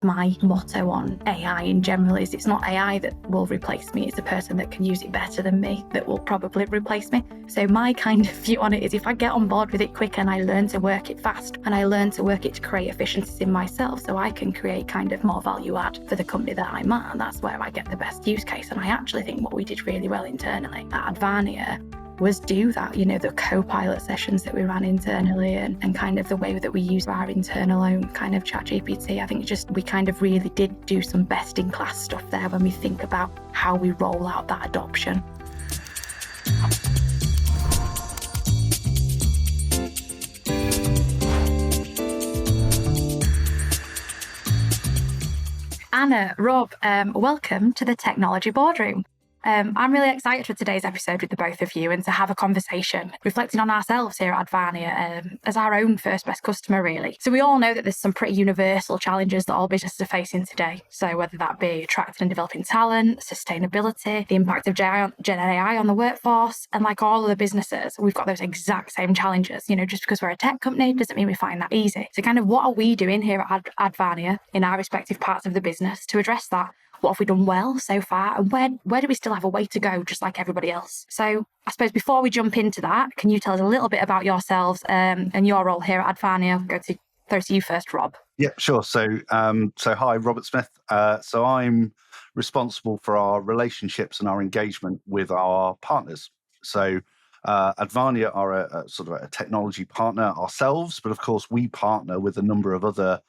my motto on AI in general is it's not AI that will replace me, it's a person that can use it better than me that will probably replace me. So my kind of view on it is if I get on board with it quick and I learn to work it fast and I learn to work it to create efficiencies in myself so I can create kind of more value add for the company that I'm at, that's where I get the best use case. And I actually think what we did really well internally at Advania was do that, the co-pilot sessions that we ran internally and kind of the way that we use our internal own kind of ChatGPT. I think we kind of really did do some best in class stuff there when we think about how we roll out that adoption. Anna, Rob, welcome to the Technology Boardroom. I'm really excited for today's episode with the both of you and to have a conversation reflecting on ourselves here at Advania as our own first best customer, really. So we all know that there's some pretty universal challenges that all businesses are facing today. So whether that be attracting and developing talent, sustainability, the impact of Gen AI on the workforce, and like all other businesses, we've got those exact same challenges. Just because we're a tech company doesn't mean we find that easy. So kind of what are we doing here at Advania in our respective parts of the business to address that? What have we done well so far? And where do we still have a way to go, just like everybody else? So I suppose before we jump into that, can you tell us a little bit about yourselves and your role here at Advania? Throw to you first, Rob. Yeah, sure. So hi, Robert Smith. So I'm responsible for our relationships and our engagement with our partners. So Advania are a sort of a technology partner ourselves, but of course we partner with a number of other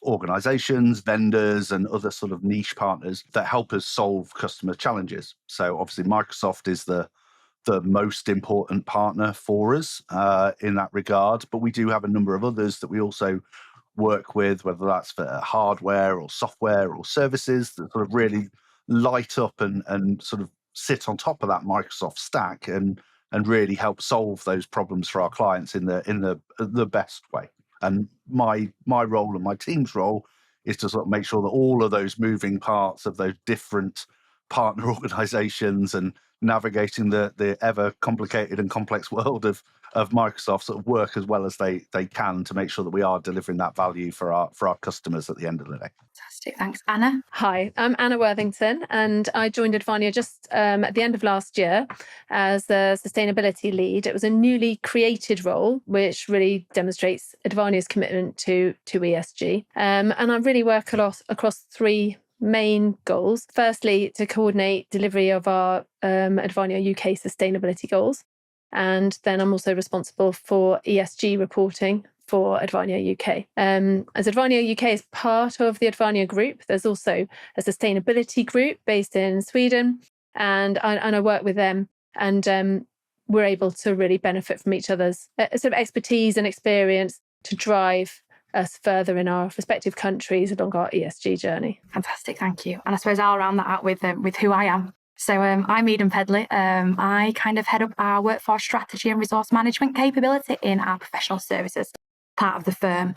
organizations, vendors, and other sort of niche partners that help us solve customer challenges. So obviously Microsoft is the most important partner for us in that regard, but we do have a number of others that we also work with, whether that's for hardware or software or services that sort of really light up and sort of sit on top of that Microsoft stack and really help solve those problems for our clients in the best way. And my role and my team's role is to sort of make sure that all of those moving parts of those different partner organizations and navigating the ever complicated and complex world of Microsoft sort of work as well as they can to make sure that we are delivering that value for our customers at the end of the day. Fantastic. Thanks. Anna? Hi, I'm Anna Worthington, and I joined Advania just at the end of last year as the sustainability lead. It was a newly created role, which really demonstrates Advania's commitment to ESG. And I really work a lot across three main goals. Firstly, to coordinate delivery of our Advania UK sustainability goals. And then I'm also responsible for ESG reporting for Advania UK. As Advania UK is part of the Advania group, there's also a sustainability group based in Sweden, and I work with them, and we're able to really benefit from each other's sort of expertise and experience to drive us further in our respective countries along our ESG journey. Fantastic, thank you. And I suppose I'll round that out with who I am. So I'm Eden Pedley. I kind of head up our workforce strategy and resource management capability in our professional services part of the firm.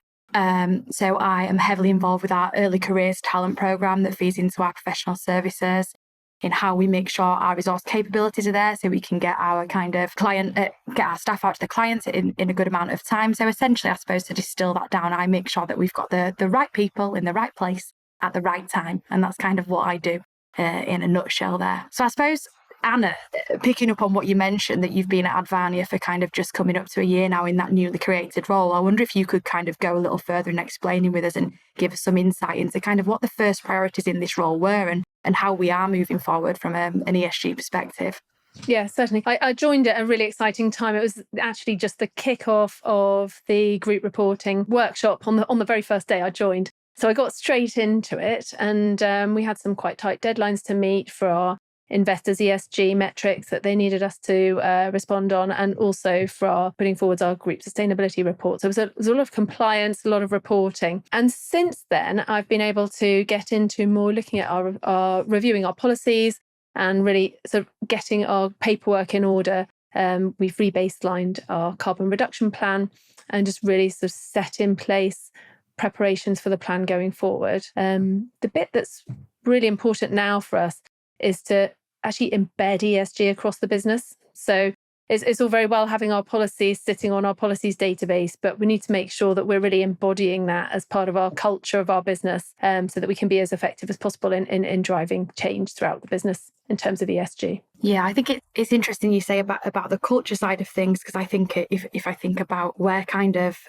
So I am heavily involved with our early careers talent programme that feeds into our professional services, in how we make sure our resource capabilities are there so we can get our kind of get our staff out to the clients in a good amount of time. So essentially, I suppose to distill that down, I make sure that we've got the right people in the right place at the right time. And that's kind of what I do in a nutshell there. So I suppose, Anna, picking up on what you mentioned, that you've been at Advania for kind of just coming up to a year now in that newly created role, I wonder if you could kind of go a little further in explaining with us and give us some insight into kind of what the first priorities in this role were and how we are moving forward from an ESG perspective. Yeah, certainly. I joined at a really exciting time. It was actually just the kick-off of the group reporting workshop on the very first day I joined. So I got straight into it, and we had some quite tight deadlines to meet for our investors' ESG metrics that they needed us to respond on, and also for our putting forward our group sustainability report. So it was a lot of compliance, a lot of reporting. And since then, I've been able to get into more looking at our reviewing our policies and really sort of getting our paperwork in order. We've rebaselined our carbon reduction plan and just really sort of set in place preparations for the plan going forward. The bit that's really important now for us is to actually embed ESG across the business. So it's all very well having our policies sitting on our policies database, but we need to make sure that we're really embodying that as part of our culture of our business, so that we can be as effective as possible in driving change throughout the business in terms of ESG. Yeah, I think it's interesting you say about the culture side of things, because I think if I think about where kind of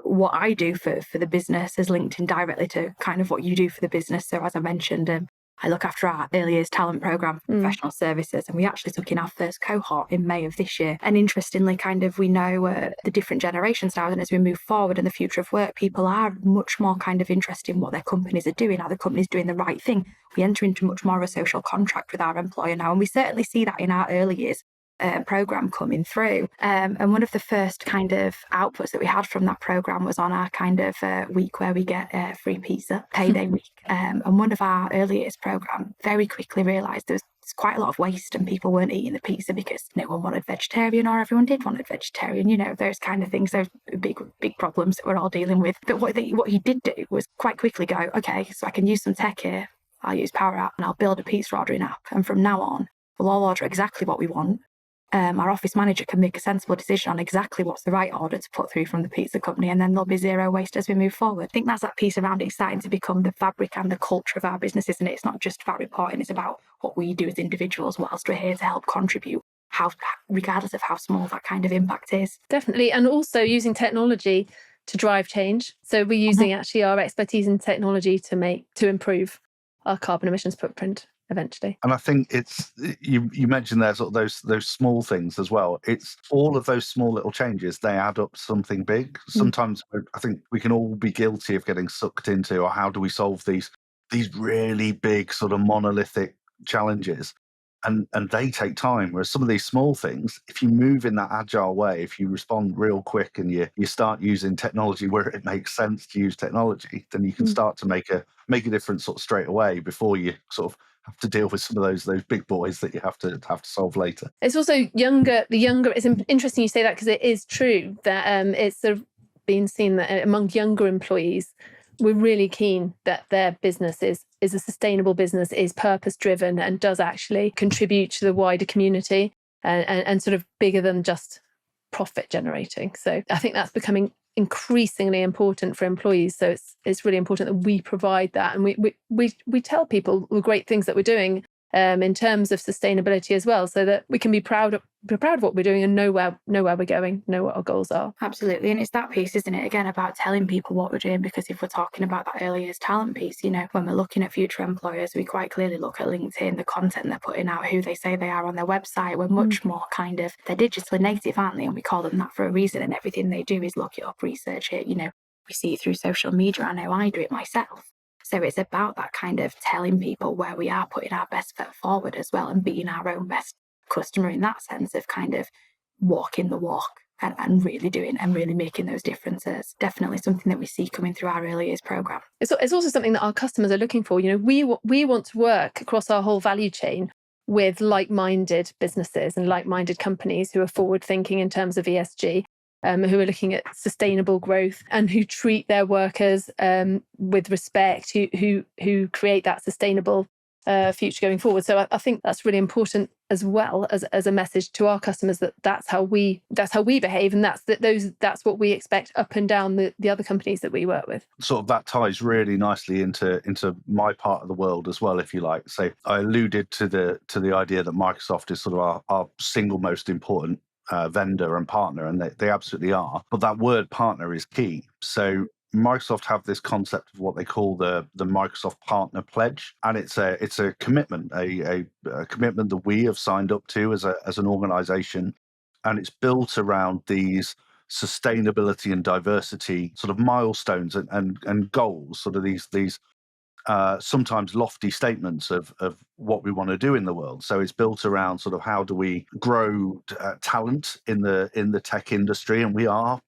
what I do for the business is linked in directly to kind of what you do for the business. So as I mentioned, I look after our early years talent program for professional services, and we actually took in our first cohort in May of this year. And interestingly, kind of we know the different generations now, and as we move forward in the future of work, people are much more kind of interested in what their companies are doing. Are the companies doing the right thing? We enter into much more of a social contract with our employer now, and we certainly see that in our early years program coming through. And one of the first kind of outputs that we had from that program was on our kind of week where we get free pizza, payday week. And one of our early years program very quickly realised there was quite a lot of waste and people weren't eating the pizza because no one wanted vegetarian or everyone did want vegetarian, you know, those kind of things, those big problems that we're all dealing with. But what he did do was quite quickly go, okay, so I can use some tech here. I'll use Power App and I'll build a pizza ordering app. And from now on, we'll all order exactly what we want. Our office manager can make a sensible decision on exactly what's the right order to put through from the pizza company, and then there'll be zero waste as we move forward. I think that's that piece around it starting to become the fabric and the culture of our business, isn't it? It's not just about reporting, it's about what we do as individuals whilst we're here to help contribute, regardless of how small that kind of impact is. Definitely. And also using technology to drive change. So we're using actually our expertise in technology to improve our carbon emissions footprint eventually. And I think it's you mentioned there sort of those small things as well. It's all of those small little changes, they add up to something big. Sometimes I think we can all be guilty of getting sucked into, or how do we solve these really big sort of monolithic challenges, and they take time. Whereas some of these small things, if you move in that agile way, if you respond real quick and you start using technology where it makes sense to use technology, then you can start to make a difference sort of straight away before you sort of have to deal with some of those big boys that you have to solve later. It's also younger. It's interesting you say that, because it is true that it's sort of been seen that among younger employees, we're really keen that their business is a sustainable business, is purpose driven, and does actually contribute to the wider community, and sort of bigger than just profit generating. So I think that's becoming increasingly important for employees. So it's really important that we provide that, and we tell people the great things that we're doing in terms of sustainability as well, so that we can be proud of what we're doing and know where we're going, know what our goals are. Absolutely. And it's that piece, isn't it, again, about telling people what we're doing, because if we're talking about that early years talent piece, you know, when we're looking at future employers, we quite clearly look at LinkedIn, the content they're putting out, who they say they are on their website. We're much more kind of, they're digitally native, aren't they? And we call them that for a reason, and everything they do is look it up, research it, you know, we see it through social media. I know I do it myself. So it's about that kind of telling people where we are, putting our best foot forward as well, and being our own best customer in that sense of kind of walking the walk and really doing and really making those differences. Definitely something that we see coming through our early years program. It's also something that our customers are looking for. You know, we want to work across our whole value chain with like-minded businesses and like-minded companies who are forward-thinking in terms of ESG. Who are looking at sustainable growth and who treat their workers with respect, who create that sustainable future going forward. So I think that's really important as well as a message to our customers, that that's how we behave, and that's what we expect up and down the other companies that we work with. Sort of that ties really nicely into my part of the world as well, if you like. So I alluded to the idea that Microsoft is sort of our single most important vendor and partner, and they absolutely are. But that word partner is key. So Microsoft have this concept of what they call the Microsoft Partner Pledge, and it's a commitment, a commitment that we have signed up to as an organization, and it's built around these sustainability and diversity sort of milestones and goals, sort of these sometimes lofty statements of what we want to do in the world. So it's built around sort of how do we grow talent in the tech industry, and we are,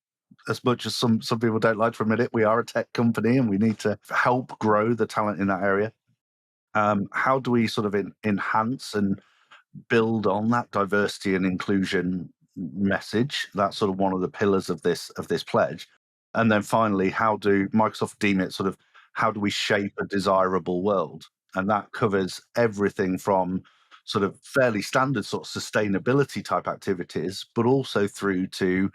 as much as some people don't like to admit it, we are a tech company, and we need to help grow the talent in that area. How do we sort of enhance and build on that diversity and inclusion message? That's sort of one of the pillars of this pledge. And then finally, how do Microsoft deem it sort of, how do we shape a desirable world? And that covers everything from sort of fairly standard sort of sustainability type activities, but also through to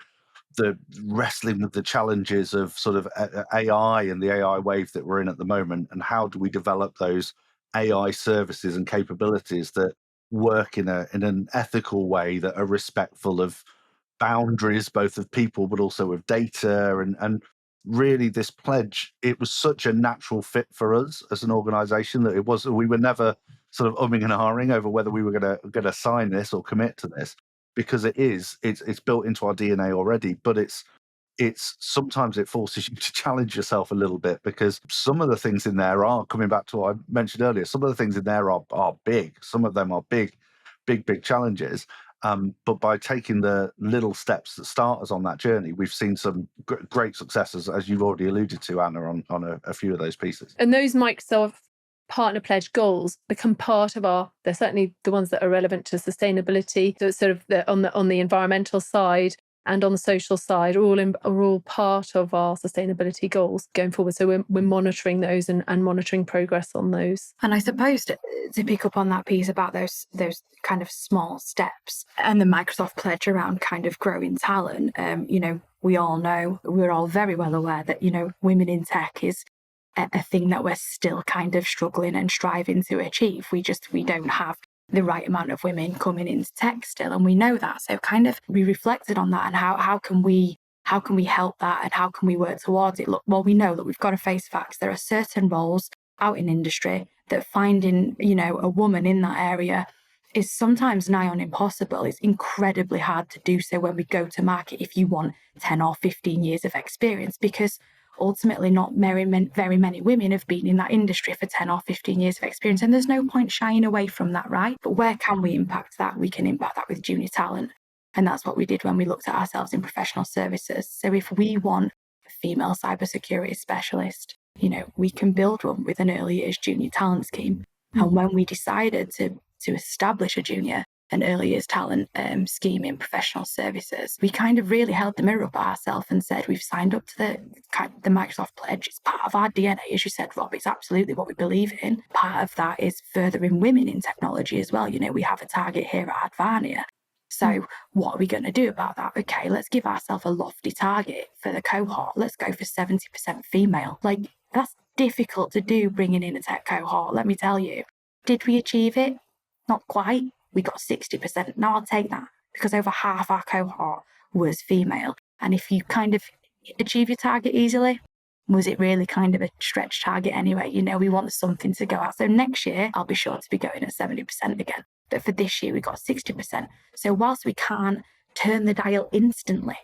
the wrestling with the challenges of sort of AI and the AI wave that we're in at the moment, and how do we develop those AI services and capabilities that work in an ethical way, that are respectful of boundaries, both of people but also of data. And really, this pledge, it was such a natural fit for us as an organization that we were never sort of umming and ahhing over whether we were going to sign this or commit to this, because it's built into our DNA already. But it's sometimes it forces you to challenge yourself a little bit, because some of the things in there are, coming back to what I mentioned earlier, some of the things in there are big. Some of them are big challenges. But by taking the little steps that start us on that journey, we've seen some great successes, as you've already alluded to, Anna, on a few of those pieces. And those Microsoft Partner Pledge goals become part of they're certainly the ones that are relevant to sustainability, so sort of on the environmental side and on the social side, are all part of our sustainability goals going forward. So we're monitoring those and monitoring progress on those. And I suppose to pick up on that piece about those kind of small steps and the Microsoft pledge around kind of growing talent, we're all very well aware that, women in tech is a thing that we're still kind of struggling and striving to achieve. We don't have the right amount of women coming into tech still, and we know that. So kind of we reflected on that, and how can we help that, and how can we work towards it? Look, well, we know that we've got to face facts. There are certain roles out in industry that finding, a woman in that area is sometimes nigh on impossible. It's incredibly hard to do so when we go to market if you want 10 or 15 years of experience, because ultimately not very many women have been in that industry for 10 or 15 years of experience, and there's no point shying away from that, right? But where can we impact that? We can impact that with junior talent, and that's what we did when we looked at ourselves in professional services. So if we want a female cybersecurity specialist, we can build one with an early years junior talent scheme. And when we decided to establish an early years talent scheme in professional services, we kind of really held the mirror up at ourselves and said, we've signed up to the Microsoft pledge. It's part of our DNA, as you said, Rob. It's absolutely what we believe in. Part of that is furthering women in technology as well. We have a target here at Advania. So what are we going to do about that? Okay, let's give ourselves a lofty target for the cohort. Let's go for 70% female. That's difficult to do, bringing in a tech cohort, let me tell you. Did we achieve it? Not quite. We got 60%. Now I'll take that, because over half our cohort was female. And if you kind of achieve your target easily, was it really kind of a stretch target anyway? We want something to go at. So next year, I'll be sure to be going at 70% again. But for this year, we got 60%. So whilst we can't turn the dial instantly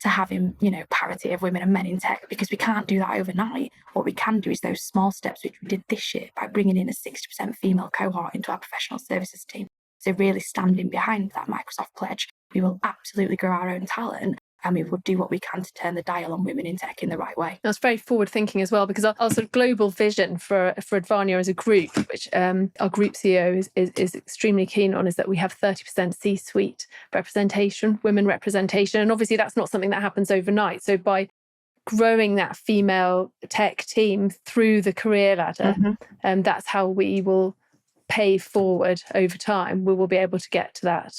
to having, parity of women and men in tech, because we can't do that overnight, what we can do is those small steps, which we did this year by bringing in a 60% female cohort into our professional services team. So really standing behind that Microsoft pledge, we will absolutely grow our own talent, and we will do what we can to turn the dial on women in tech in the right way. That's very forward thinking as well, because our sort of global vision for Advania as a group, which our group CEO is extremely keen on, is that we have 30% C-suite representation, women representation. And obviously that's not something that happens overnight. So by growing that female tech team through the career ladder, that's how we will pay forward over time. We will be able to get to that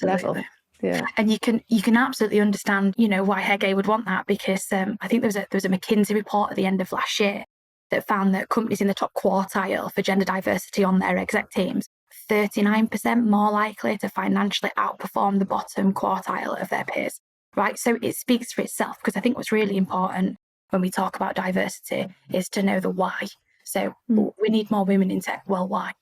level. Yeah. And you can absolutely understand, why Hege would want that, because I think there was a McKinsey report at the end of last year that found that companies in the top quartile for gender diversity on their exec teams, 39% more likely to financially outperform the bottom quartile of their peers, right? So it speaks for itself, because I think what's really important when we talk about diversity is to know the why. So we need more women in tech. Well, why?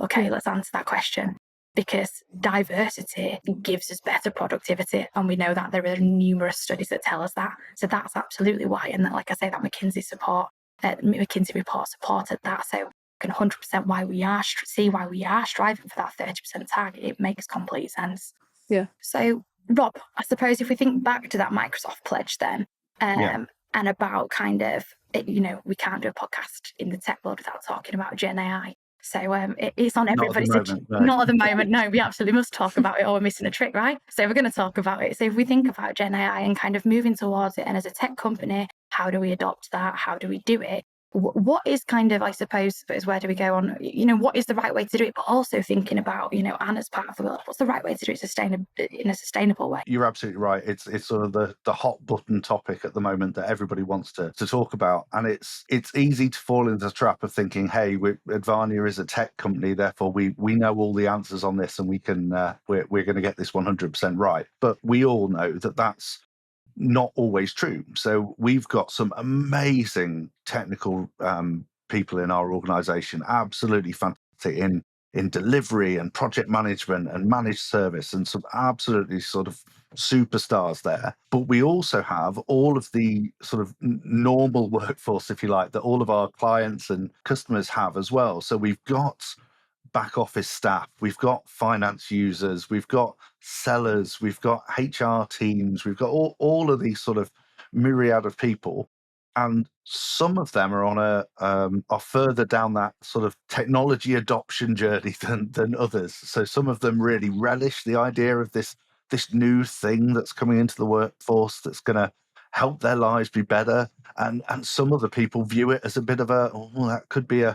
Okay, let's answer that question. Because diversity gives us better productivity, and we know that there are numerous studies that tell us that. So that's absolutely why. And that, like I say, that McKinsey report supported that. So can 100% why we are striving for that 30% target. It makes complete sense. Yeah. So Rob, I suppose if we think back to that Microsoft pledge then, and about kind of, we can't do a podcast in the tech world without talking about Gen AI. So it's on everybody's... Not at the moment, no. We absolutely must talk about it, or we're missing a trick, right? So we're going to talk about it. So if we think about Gen AI and kind of moving towards it, and as a tech company, how do we adopt that? How do we do it? what is kind of, I suppose, where do we go on, what is the right way to do it, but also thinking about, and as part of the world, what's the right way to do it in a sustainable way? You're absolutely right. It's sort of the hot button topic at the moment that everybody wants to talk about. And it's easy to fall into the trap of thinking, hey, Advania is a tech company, therefore we know all the answers on this and we can we're going to get this 100% right. But we all know that that's not always true. So we've got some amazing technical people in our organization, absolutely fantastic in delivery and project management and managed service, and some absolutely sort of superstars there. But we also have all of the sort of normal workforce, if you like, that all of our clients and customers have as well. So we've got back office staff, we've got finance users, we've got sellers, we've got HR teams, we've got all of these sort of myriad of people, and some of them are on are further down that sort of technology adoption journey than others. So some of them really relish the idea of this new thing that's coming into the workforce that's going to help their lives be better, and some other people view it as a bit of that could be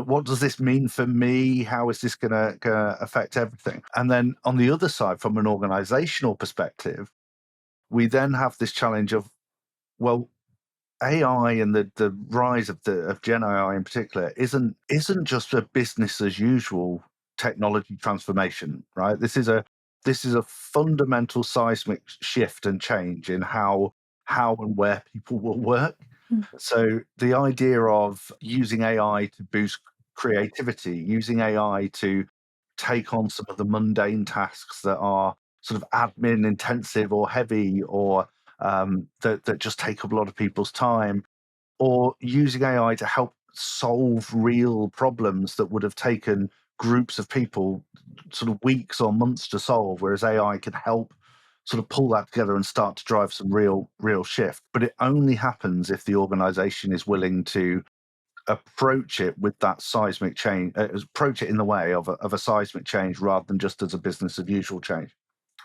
what does this mean for me? How is this going to affect everything? And then on the other side, from an organizational perspective, we then have this challenge of, well, AI and the rise of Gen AI in particular isn't just a business as usual technology transformation, right? This is a fundamental seismic shift and change in how and where people will work. So the idea of using AI to boost creativity, using AI to take on some of the mundane tasks that are sort of admin intensive or heavy, or that just take up a lot of people's time, or using AI to help solve real problems that would have taken groups of people sort of weeks or months to solve, whereas AI can help sort of pull that together and start to drive some real shift. But it only happens if the organization is willing to approach it with that seismic change, approach it in the way of a seismic change rather than just as a business as usual change.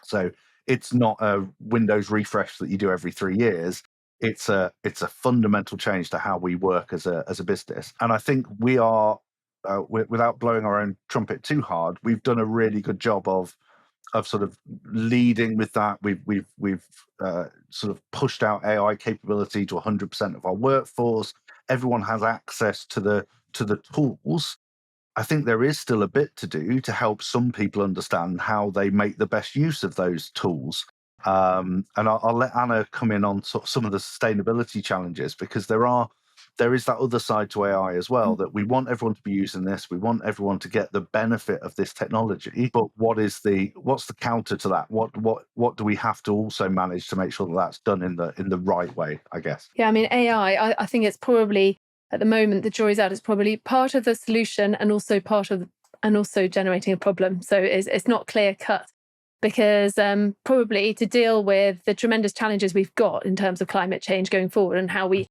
So it's not a Windows refresh that you do every 3 years. It's a fundamental change to how we work as a business. And I think we are, without blowing our own trumpet too hard, we've done a really good job of sort of leading with that. We've sort of pushed out AI capability to 100% of our workforce. Everyone has access to the tools. I think there is still a bit to do to help some people understand how they make the best use of those tools. And I'll let Anna come in on some of the sustainability challenges, because there is that other side to AI as well, that we want everyone to be using this. We want everyone to get the benefit of this technology. But what's the counter to that? What do we have to also manage to make sure that that's done in the right way, I guess? Yeah, I mean, AI, I think it's probably, at the moment, the jury's out. It's probably part of the solution and also generating a problem. So it's not clear cut, because probably to deal with the tremendous challenges we've got in terms of climate change going forward, and how we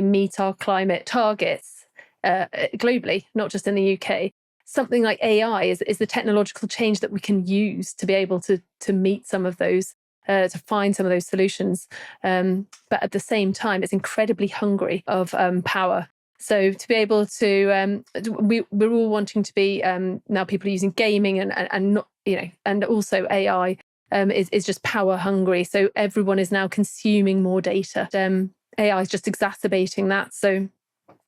meet our climate targets globally, not just in the UK, something like AI is the technological change that we can use to be able to meet some of those, to find some of those solutions. But at the same time, it's incredibly hungry of power. So to be able to, we're all wanting to be, now people are using gaming and not, and also AI is just power hungry. So everyone is now consuming more data. AI is just exacerbating that. So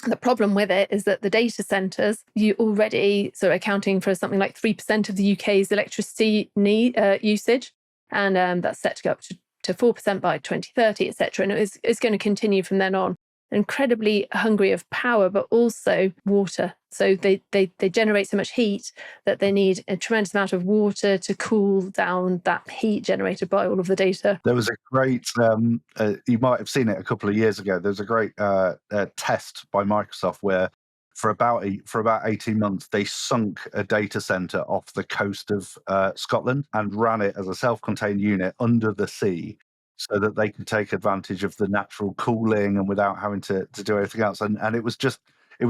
the problem with it is that the data centres, you already sort of accounting for something like 3% of the UK's electricity usage, and that's set to go up to 4% by 2030, etc. And it's going to continue from then on. Incredibly hungry of power, but also water. So they generate so much heat that they need a tremendous amount of water to cool down that heat generated by all of the data. There was a great, you might have seen it a couple of years ago. There was a great test by Microsoft where for about 18 months, they sunk a data center off the coast of Scotland and ran it as a self-contained unit under the sea, so that they could take advantage of the natural cooling and without having to do anything else. And it was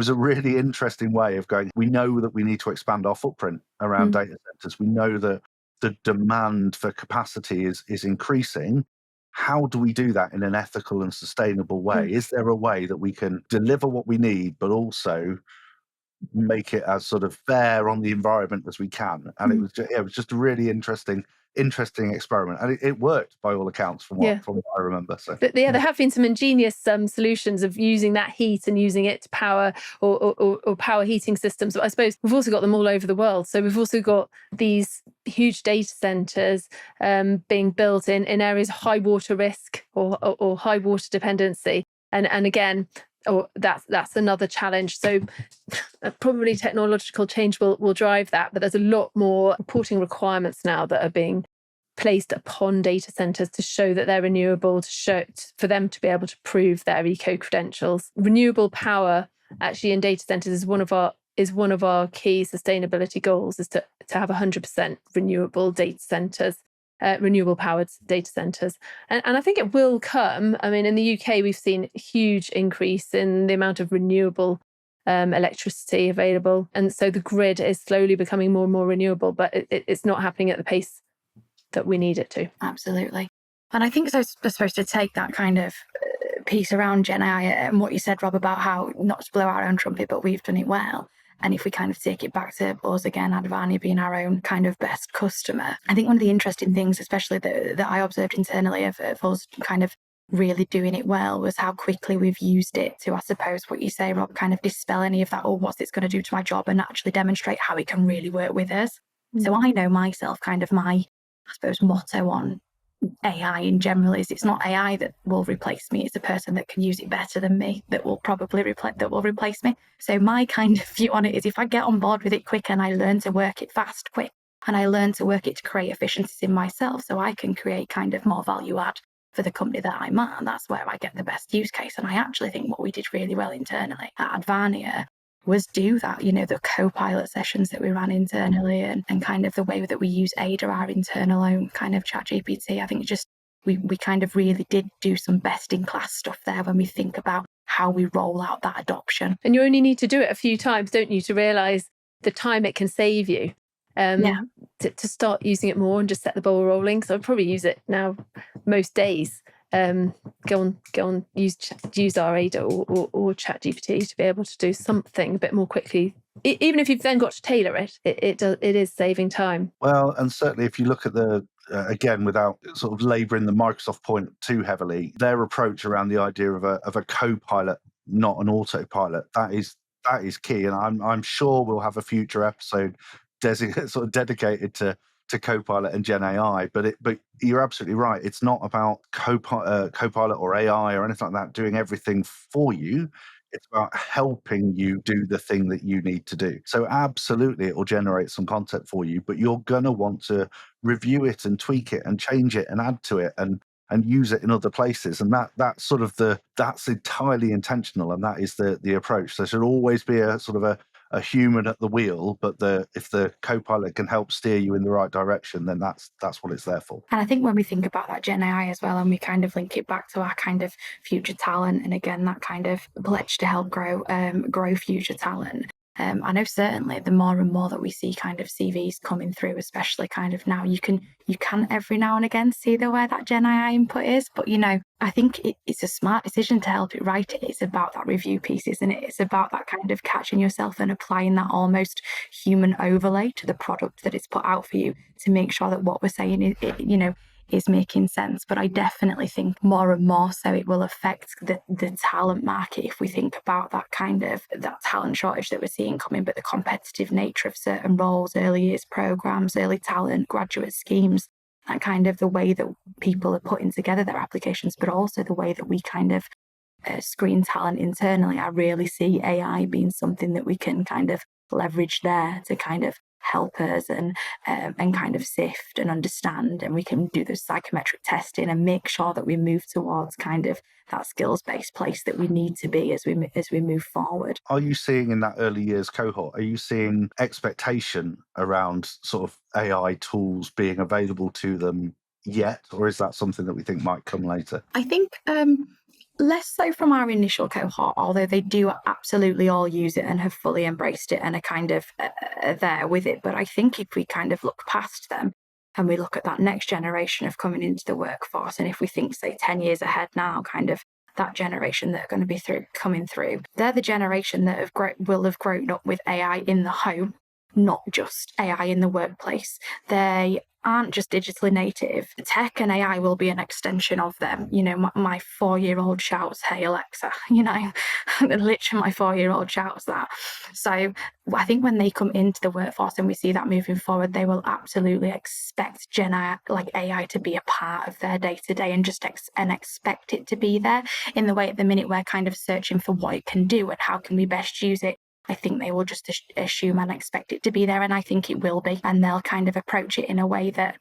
a really interesting way of going, we know that we need to expand our footprint around data centers. We know that the demand for capacity is increasing. how do we do that in an ethical and sustainable way? Is there a way that we can deliver what we need, but also make it as sort of fair on the environment as we can? And it was just a really interesting experiment, and it worked by all accounts from what I remember. So, but there have been some ingenious solutions of using that heat and using it to power or power heating systems. But I suppose we've also got them all over the world. So we've also got these huge data centers being built in areas of high water risk or high water dependency, and again, that's another challenge. So probably technological change will drive that, but there's a lot more reporting requirements now that are being placed upon data centers to show that they're renewable, for them to be able to prove their eco credentials. Renewable power actually in data centers is one of our key sustainability goals, is to have 100% renewable data centers. Renewable powered data centers. And I think it will come. I mean, in the UK, we've seen a huge increase in the amount of renewable electricity available. And so the grid is slowly becoming more and more renewable, but it's not happening at the pace that we need it to. Absolutely. And I think so, we're supposed to take that kind of piece around Gen AI and what you said, Rob, about how not to blow our own trumpet, but we've done it well. And if we kind of take it back to us again, Advania being our own kind of best customer, I think one of the interesting things, especially that I observed internally of us kind of really doing it well, was how quickly we've used it to, I suppose, what you say, Rob, kind of dispel any of that, or what's it's going to do to my job, and actually demonstrate how it can really work with us. So I know myself, kind of my, I suppose, motto on AI in general is it's not AI that will replace me, it's a person that can use it better than me that will probably replace me. So my kind of view on it is, if I get on board with it quick and I learn to work it fast quick, and I learn to work it to create efficiencies in myself, so I can create kind of more value add for the company that I'm at, and that's where I get the best use case. And I actually think what we did really well internally at Advania was do that, the co-pilot sessions that we ran internally, and kind of the way that we use Ada, our internal own kind of chat GPT. I think we kind of really did do some best in class stuff there when we think about how we roll out that adoption. And you only need to do it a few times, don't you, to realise the time it can save you. To start using it more and just set the ball rolling. So I'd probably use it now most days. Go on, use our Ada or Chat GPT to be able to do something a bit more quickly. Even if you've then got to tailor it, it is saving time. Well, and certainly if you look at the again, without sort of labouring the Microsoft point too heavily, their approach around the idea of a co-pilot, not an autopilot, that is key. And I'm sure we'll have a future episode sort of dedicated to Copilot and Gen AI, but you're absolutely right. It's not about Copilot or AI or anything like that doing everything for you. It's about helping you do the thing that you need to do. So absolutely, it will generate some content for you, but you're going to want to review it and tweak it and change it and add to it and use it in other places. And that's entirely intentional, and that is the approach. There should always be a sort of a human at the wheel, but if the co-pilot can help steer you in the right direction, then that's what it's there for. And I think when we think about that Gen AI as well, and we kind of link it back to our kind of future talent, and again that kind of pledge to help grow future talent. I know certainly the more and more that we see kind of CVs coming through, especially kind of now, you can every now and again see where that Gen AI input is, but I think it's a smart decision to help it write it. It's about that review piece, isn't it? It's about that kind of catching yourself and applying that almost human overlay to the product that it's put out for you to make sure that what we're saying is making sense. But I definitely think more and more so it will affect the talent market if we think about that kind of that talent shortage that we're seeing coming, but the competitive nature of certain roles, early years programs, early talent, graduate schemes, that kind of the way that people are putting together their applications, but also the way that we kind of screen talent internally. I really see AI being something that we can kind of leverage there to kind of help us and kind of sift and understand, and we can do the psychometric testing and make sure that we move towards kind of that skills-based place that we need to be as we move forward. Are you seeing in that early years cohort, are you seeing expectation around sort of AI tools being available to them yet, or is that something that we think might come later? I think less so from our initial cohort, although they do absolutely all use it and have fully embraced it and are kind of there with it. But I think if we kind of look past them, and we look at that next generation of coming into the workforce, and if we think, say, 10 years ahead now, kind of that generation that are going to be coming through, they're the generation that will have grown up with AI in the home, not just AI in the workplace. They aren't just digitally native. Tech and AI will be an extension of them. You know, my 4-year-old shouts, "Hey Alexa," you know, literally my 4-year-old shouts that. So I think when they come into the workforce and we see that moving forward, they will absolutely expect AI to be a part of their day-to-day, and just expect it to be there, in the way at the minute we're kind of searching for what it can do and how can we best use it. I think they will just assume and expect it to be there, and I think it will be. And they'll kind of approach it in a way that,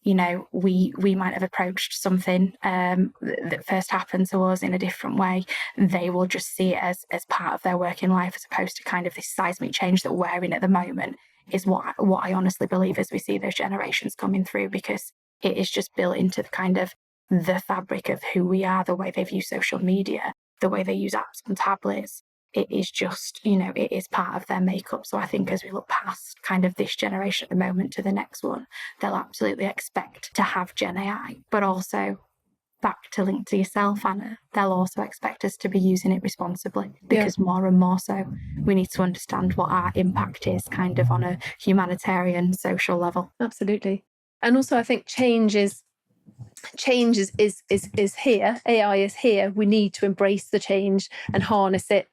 you know, we might have approached something that first happened to us in a different way. They will just see it as part of their working life, as opposed to kind of this seismic change that we're in at the moment, is what I honestly believe as we see those generations coming through, because it is just built into the kind of the fabric of who we are, the way they view social media, the way they use apps on tablets. It is just, you know, it is part of their makeup. So I think as we look past kind of this generation at the moment to the next one, they'll absolutely expect to have Gen AI, but also, back to link to yourself, Anna, they'll also expect us to be using it responsibly, because more and more so we need to understand what our impact is kind of on a humanitarian, social level. Absolutely. And also I think change is here. AI is here. We need to embrace the change and harness it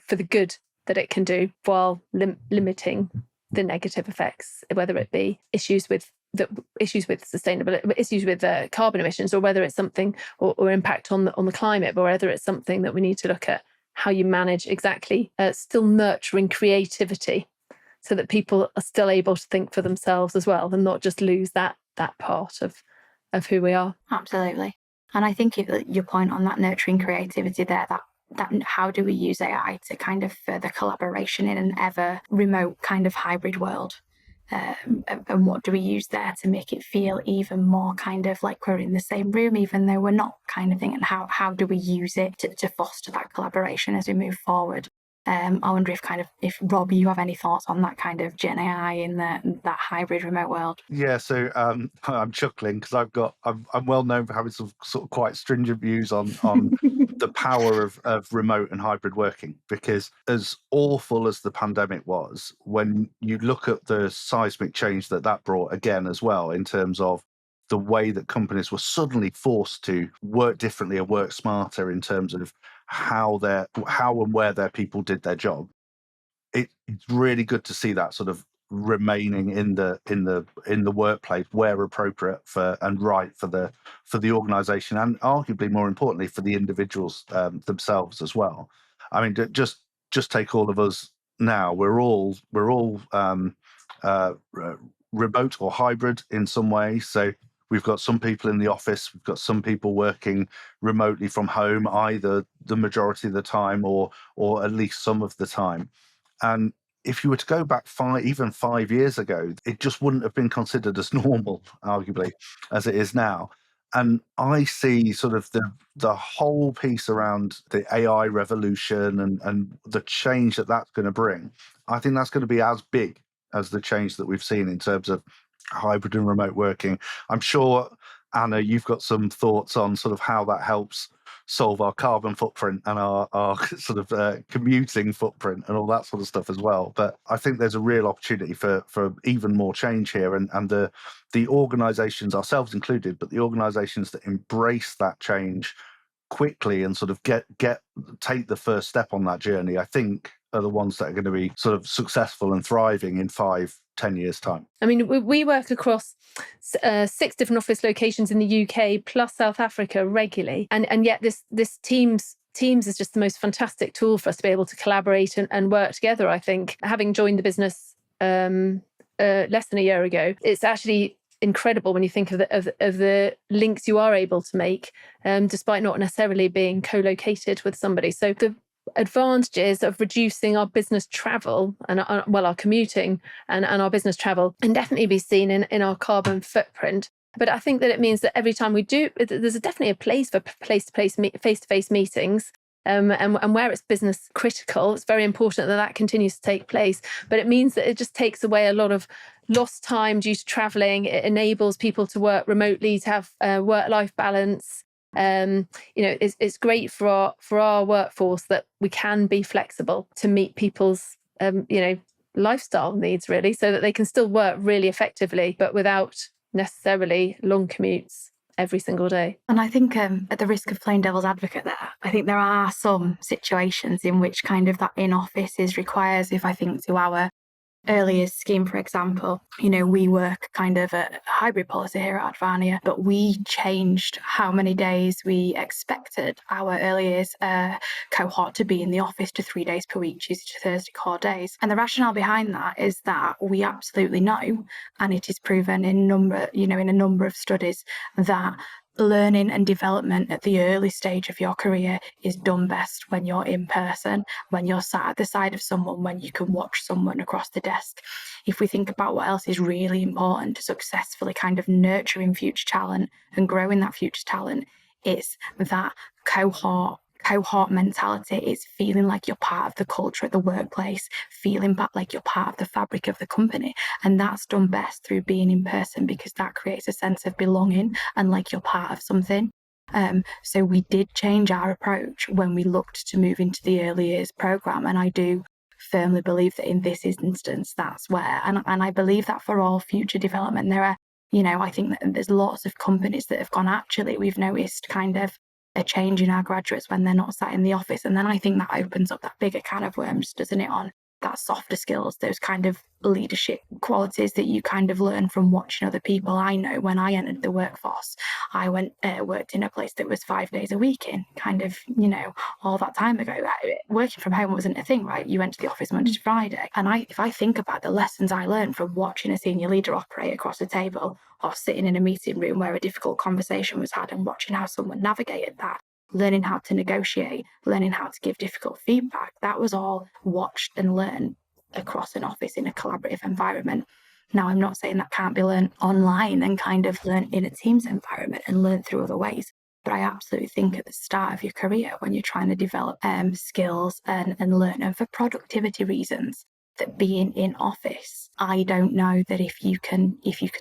for the good that it can do, while limiting the negative effects, whether it be issues with sustainability, issues with carbon emissions, or whether it's something or impact on the climate, or whether it's something that we need to look at how you manage exactly, still nurturing creativity, so that people are still able to think for themselves as well, and not just lose that part of who we are. Absolutely. And I think your point on that nurturing creativity there, that how do we use AI to kind of further collaboration in an ever remote kind of hybrid world? And what do we use there to make it feel even more kind of like we're in the same room, even though we're not, kind of thing? And how do we use it to foster that collaboration as we move forward? I wonder if Rob, you have any thoughts on that kind of Gen AI in that hybrid remote world? Yeah, so I'm chuckling because I'm well known for having some sort of quite stringent views on the power of remote and hybrid working, because as awful as the pandemic was, when you look at the seismic change that brought again as well, in terms of the way that companies were suddenly forced to work differently and work smarter in terms of how and where their people did their job. It's really good to see that sort of remaining in the workplace where appropriate and right for the organization, and arguably more importantly for the individuals themselves as well. I mean, just take all of us now. We're all remote or hybrid in some way. So we've got some people in the office, we've got some people working remotely from home, either the majority of the time or at least some of the time. And if you were to go back even 5 years ago, it just wouldn't have been considered as normal, arguably, as it is now. And I see sort of the whole piece around the AI revolution and the change that's going to bring. I think that's going to be as big as the change that we've seen in terms of hybrid and remote working. I'm sure, Anna, you've got some thoughts on sort of how that helps solve our carbon footprint and our sort of commuting footprint and all that sort of stuff as well. But I think there's a real opportunity for even more change here, and the organizations, ourselves included, but the organizations that embrace that change quickly and sort of take the first step on that journey, I think, are the ones that are going to be sort of successful and thriving in 5-10 years time. I mean, we work across 6 different office locations in the UK plus South Africa regularly, and yet this Teams is just the most fantastic tool for us to be able to collaborate and work together. I think, having joined the business less than a year ago, it's actually incredible when you think of the links you are able to make, despite not necessarily being co-located with somebody. So the advantages of reducing our business travel and our commuting and our business travel can definitely be seen in our carbon footprint. But I think that it means that every time we do, there's definitely a place for face-to-face meetings. And where it's business critical, it's very important that that continues to take place. But it means that it just takes away a lot of lost time due to travelling. It enables people to work remotely, to have work-life balance. It's great for our workforce that we can be flexible to meet people's lifestyle needs, really, so that they can still work really effectively, but without necessarily long commutes every single day. And I think at the risk of playing devil's advocate there, I think there are some situations in which kind of that in-office is required. If I think to our early years scheme, for example, we work kind of a hybrid policy here at Advania, but we changed how many days we expected our early years cohort to be in the office to 3 days per week, Tuesday to Thursday core days. And the rationale behind that is that we absolutely know, and it is proven in a number of studies, that learning and development at the early stage of your career is done best when you're in person, when you're sat at the side of someone, when you can watch someone across the desk. If we think about what else is really important to successfully kind of nurturing future talent and growing that future talent, it's that cohort mentality. Is feeling like you're part of the culture at the workplace, feeling back like you're part of the fabric of the company. And that's done best through being in person, because that creates a sense of belonging and like you're part of something. So we did change our approach when we looked to move into the early years programme. And I do firmly believe that in this instance, that's where, and I believe that for all future development, there are, I think that there's lots of companies that have gone, actually, we've noticed kind of a change in our graduates when they're not sat in the office. And then I think that opens up that bigger can of worms, doesn't it, on that softer skills, those kind of leadership qualities that you kind of learn from watching other people. I know when I entered the workforce, I worked in a place that was 5 days a week in kind of, all that time ago. Working from home wasn't a thing, right? You went to the office Monday to Friday. And if I think about the lessons I learned from watching a senior leader operate across a table, or sitting in a meeting room where a difficult conversation was had and watching how someone navigated that, learning how to negotiate, learning how to give difficult feedback, that was all watched and learned across an office in a collaborative environment. Now, I'm not saying that can't be learned online and kind of learned in a Teams environment and learned through other ways. But I absolutely think at the start of your career, when you're trying to develop skills and learn, and for productivity reasons, that being in office, I don't know that if you can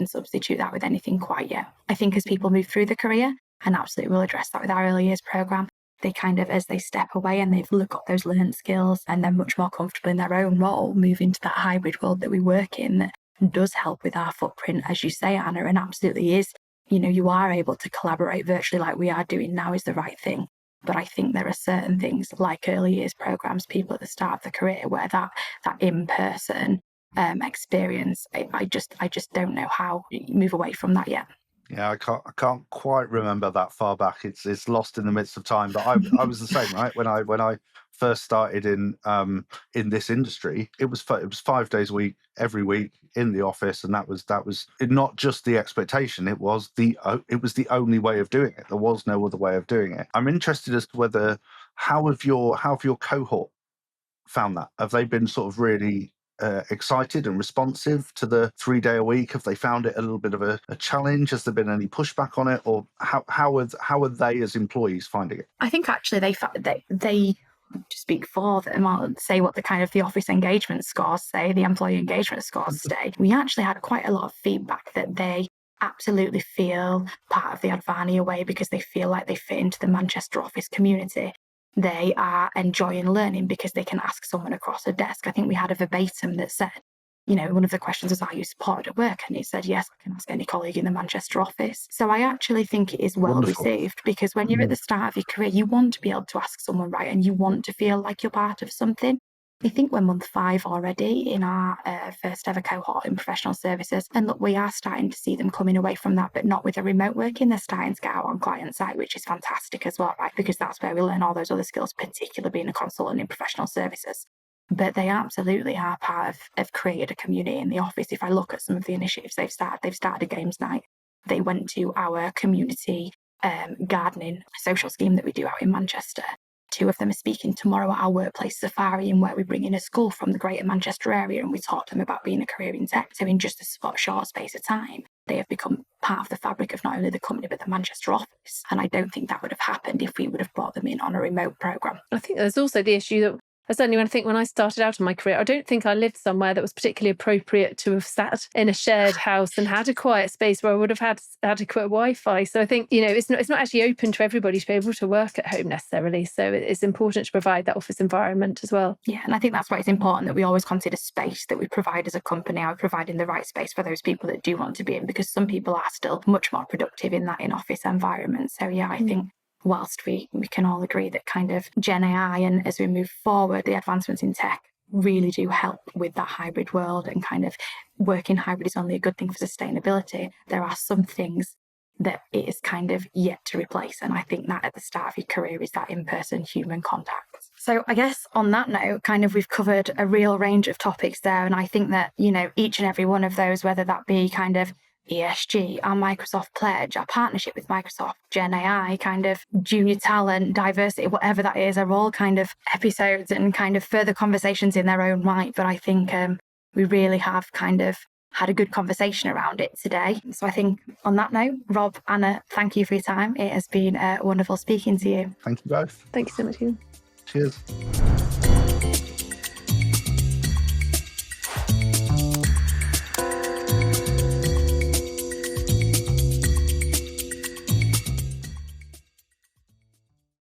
substitute that with anything quite yet. I think as people move through the career, and absolutely we'll address that with our early years programme, they kind of, as they step away and they've got those learned skills and they're much more comfortable in their own role, move into that hybrid world that we work in, that does help with our footprint, as you say, Anna, and absolutely is, you are able to collaborate virtually like we are doing now, is the right thing. But I think there are certain things like early years programmes, people at the start of the career, where that in-person experience, I just don't know how you move away from that yet. Yeah, I can't quite remember that far back. It's lost in the midst of time. But I was the same, right? When I first started in this industry, it was 5 days a week, every week in the office, and that was not just the expectation. It was the only way of doing it. There was no other way of doing it. I'm interested as to how have your cohort found that? Have they been sort of really excited and responsive to the 3 day a week? Have they found it a little bit of a challenge? Has there been any pushback on it, or how are they as employees finding it? I think actually they to speak for them, I'll say what the kind of the office engagement scores say, the employee engagement scores say. We actually had quite a lot of feedback that they absolutely feel part of the Advania way because they feel like they fit into the Manchester office community. They are enjoying learning because they can ask someone across a desk. I think we had a verbatim that said, one of the questions was, are you supported at work? And it said, yes, I can ask any colleague in the Manchester office. So I actually think it is well Wonderful. received, because when you're at the start of your career, you want to be able to ask someone, right? And you want to feel like you're part of something. I think we're month 5 already in our first ever cohort in professional services. And look, we are starting to see them coming away from that, but not with the remote working. They're starting to get out on client site, which is fantastic as well, right? Because that's where we learn all those other skills, particularly being a consultant in professional services. But they absolutely are part of created a community in the office. If I look at some of the initiatives they've started a games night. They went to our community gardening social scheme that we do out in Manchester. 2 of them are speaking tomorrow at our workplace safari, in where we bring in a school from the greater Manchester area and we talk to them about being a career in tech. So in just a short space of time, they have become part of the fabric of not only the company but the Manchester office. And I don't think that would have happened if we would have brought them in on a remote programme. I think there's also the issue that certainly when I started out in my career, I don't think I lived somewhere that was particularly appropriate to have sat in a shared house and had a quiet space where I would have had adequate Wi-Fi. So I think, it's not actually open to everybody to be able to work at home necessarily. So it's important to provide that office environment as well. Yeah, and I think that's why it's important that we always consider space that we provide as a company. Are we providing the right space for those people that do want to be in? Because some people are still much more productive in that in-office environment. So yeah, I think whilst we can all agree that kind of Gen AI and as we move forward, the advancements in tech really do help with that hybrid world, and kind of working hybrid is only a good thing for sustainability. There are some things that it is kind of yet to replace. And I think that at the start of your career is that in-person human contact. So I guess on that note, kind of we've covered a real range of topics there. And I think that, each and every one of those, whether that be kind of ESG, our Microsoft pledge, our partnership with Microsoft, Gen AI, kind of junior talent, diversity, whatever that is, are all kind of episodes and kind of further conversations in their own right. But I think we really have kind of had a good conversation around it today. So I think on that note, Rob, Anna, thank you for your time. It has been wonderful speaking to you. Thank you both. Thank you so much, Ian. Cheers.